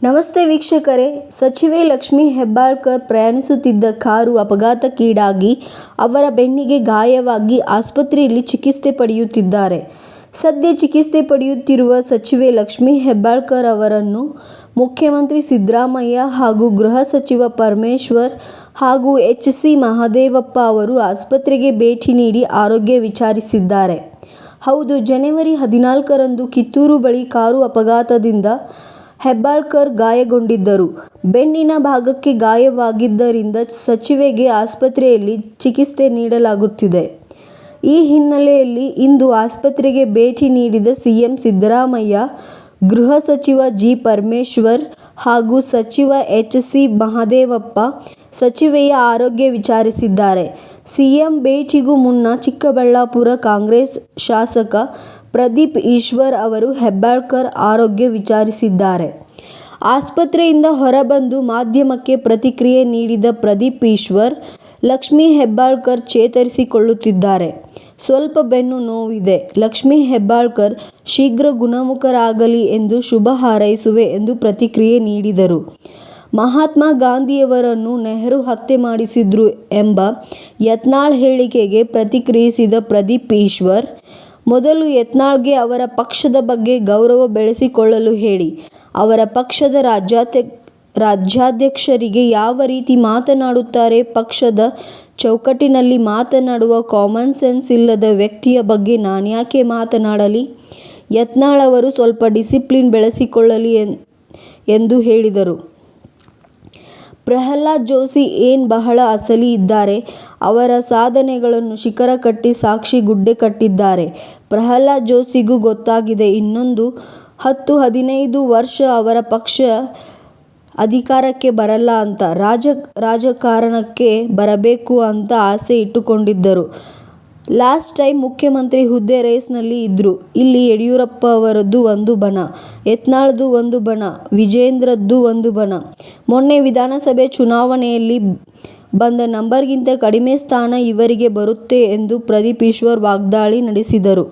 ನಮಸ್ತೆ ವೀಕ್ಷಕರೇ. ಸಚಿವೆ ಲಕ್ಷ್ಮೀ ಹೆಬ್ಬಾಳ್ಕರ್ ಪ್ರಯಾಣಿಸುತ್ತಿದ್ದ ಕಾರು ಅಪಘಾತಕ್ಕೀಡಾಗಿ ಅವರ ಬೆನ್ನಿಗೆ ಗಾಯವಾಗಿ ಆಸ್ಪತ್ರೆಯಲ್ಲಿ ಚಿಕಿತ್ಸೆ ಪಡೆಯುತ್ತಿದ್ದಾರೆ. ಸದ್ಯ ಚಿಕಿತ್ಸೆ ಪಡೆಯುತ್ತಿರುವ ಸಚಿವೆ ಲಕ್ಷ್ಮೀ ಹೆಬ್ಬಾಳ್ಕರ್ ಅವರನ್ನು ಮುಖ್ಯಮಂತ್ರಿ ಸಿದ್ದರಾಮಯ್ಯ ಹಾಗೂ ಗೃಹ ಸಚಿವ ಪರಮೇಶ್ವರ್ ಹಾಗೂ ಎಚ್. ಸಿ. ಮಹದೇವಪ್ಪ ಅವರು ಆಸ್ಪತ್ರೆಗೆ ಭೇಟಿ ನೀಡಿ ಆರೋಗ್ಯ ವಿಚಾರಿಸಿದ್ದಾರೆ. ಹೌದು, ಜನವರಿ 14ರಂದು ಕಿತ್ತೂರು ಬಳಿ ಕಾರು ಅಪಘಾತದಿಂದ ಹೆಬ್ಬಾಳ್ಕರ್ ಗಾಯಗೊಂಡಿದ್ದರು. ಬೆನ್ನಿನ ಭಾಗಕ್ಕೆ ಗಾಯವಾಗಿದ್ದರಿಂದ ಸಚಿವೆಗೆ ಆಸ್ಪತ್ರೆಯಲ್ಲಿ ಚಿಕಿತ್ಸೆ ನೀಡಲಾಗುತ್ತಿದೆ. ಈ ಹಿನ್ನೆಲೆಯಲ್ಲಿ ಇಂದು ಆಸ್ಪತ್ರೆಗೆ ಭೇಟಿ ನೀಡಿದ ಸಿಎಂ ಸಿದ್ದರಾಮಯ್ಯ, ಗೃಹ ಸಚಿವ ಜಿ. ಪರಮೇಶ್ವರ್ ಹಾಗೂ ಸಚಿವ ಎಚ್. ಸಿ. ಮಹದೇವಪ್ಪ ಸಚಿವೆಯ ಆರೋಗ್ಯ ವಿಚಾರಿಸಿದ್ದಾರೆ. ಸಿಎಂ ಭೇಟಿಗೂ ಮುನ್ನ ಚಿಕ್ಕಬಳ್ಳಾಪುರ ಕಾಂಗ್ರೆಸ್ ಶಾಸಕ ಪ್ರದೀಪ್ ಈಶ್ವರ್ ಅವರು ಹೆಬ್ಬಾಳ್ಕರ್ ಆರೋಗ್ಯ ವಿಚಾರಿಸಿದ್ದಾರೆ. ಆಸ್ಪತ್ರೆಯಿಂದ ಹೊರಬಂದು ಮಾಧ್ಯಮಕ್ಕೆ ಪ್ರತಿಕ್ರಿಯೆ ನೀಡಿದ ಪ್ರದೀಪ್ ಈಶ್ವರ್, ಲಕ್ಷ್ಮೀ ಹೆಬ್ಬಾಳ್ಕರ್ ಚೇತರಿಸಿಕೊಳ್ಳುತ್ತಿದ್ದಾರೆ. ಸ್ವಲ್ಪ ಬೆನ್ನು ನೋವಿದೆ. ಲಕ್ಷ್ಮೀ ಹೆಬ್ಬಾಳ್ಕರ್ ಶೀಘ್ರ ಗುಣಮುಖರಾಗಲಿ ಎಂದು ಶುಭ ಹಾರೈಸುವೆ ಎಂದು ಪ್ರತಿಕ್ರಿಯೆ ನೀಡಿದರು. ಮಹಾತ್ಮ ಗಾಂಧಿಯವರನ್ನು ನೆಹರು ಹತ್ಯೆ ಮಾಡಿಸಿದ್ರು ಎಂಬ ಯತ್ನಾಳ್ ಹೇಳಿಕೆಗೆ ಪ್ರತಿಕ್ರಿಯಿಸಿದ ಪ್ರದೀಪ್ ಈಶ್ವರ್, ಮೊದಲು ಯತ್ನಾಳ್ಗೆ ಅವರ ಪಕ್ಷದ ಬಗ್ಗೆ ಗೌರವ ಬೆಳೆಸಿಕೊಳ್ಳಲು ಹೇಳಿ. ಅವರ ಪಕ್ಷದ ರಾಜ್ಯಾಧ್ಯಕ್ಷರಿಗೆ ಯಾವ ರೀತಿ ಮಾತನಾಡುತ್ತಾರೆ, ಪಕ್ಷದ ಚೌಕಟ್ಟಿನಲ್ಲಿ ಮಾತನಾಡುವ ಕಾಮನ್ ಸೆನ್ಸ್ ಇಲ್ಲದ ವ್ಯಕ್ತಿಯ ಬಗ್ಗೆ ನಾನ್ಯಾಕೆ ಮಾತನಾಡಲಿ. ಯತ್ನಾಳ್ ಅವರು ಸ್ವಲ್ಪ ಡಿಸಿಪ್ಲಿನ್ ಬೆಳೆಸಿಕೊಳ್ಳಲಿ ಎಂದು ಹೇಳಿದರು. ಪ್ರಹ್ಲಾದ್ ಜೋಶಿ ಬಹಳ ಅಸಲಿ ಇದ್ದಾರೆ. ಅವರ ಸಾಧನೆಗಳನ್ನು ಶಿಖರ ಕಟ್ಟಿ ಸಾಕ್ಷಿ ಗುಡ್ಡೆ ಕಟ್ಟಿದ್ದಾರೆ. ಪ್ರಹ್ಲಾದ್ ಜೋಶಿಗೂ ಗೊತ್ತಾಗಿದೆ, ಇನ್ನೊಂದು 10-15 ವರ್ಷ ಅವರ ಪಕ್ಷ ಅಧಿಕಾರಕ್ಕೆ ಬರಲ್ಲ ಅಂತ. ರಾಜಕಾರಣಕ್ಕೆ ಬರಬೇಕು ಅಂತ ಆಸೆ ಇಟ್ಟುಕೊಂಡಿದ್ದರು. ಲಾಸ್ಟ್ ಟೈಮ್ ಮುಖ್ಯಮಂತ್ರಿ ಹುದ್ದೆ ರೇಸ್ನಲ್ಲಿ ಇದ್ರು. ಇಲ್ಲಿ ಯಡಿಯೂರಪ್ಪ ಅವರದ್ದು ಒಂದು ಬಣ, ಯತ್ನಾಳ್ದು ಒಂದು ಬಣ, ವಿಜೇಂದ್ರದ್ದು ಒಂದು ಬಣ. ಮೊನ್ನೆ ವಿಧಾನಸಭೆ ಚುನಾವಣೆಯಲ್ಲಿ ಬಂದ ನಂಬರ್ಗಿಂತ ಕಡಿಮೆ ಸ್ಥಾನ ಇವರಿಗೆ ಬರುತ್ತೆ ಎಂದು ಪ್ರದೀಪ್ ಈಶ್ವರ್ ವಾಗ್ದಾಳಿ ನಡೆಸಿದರು.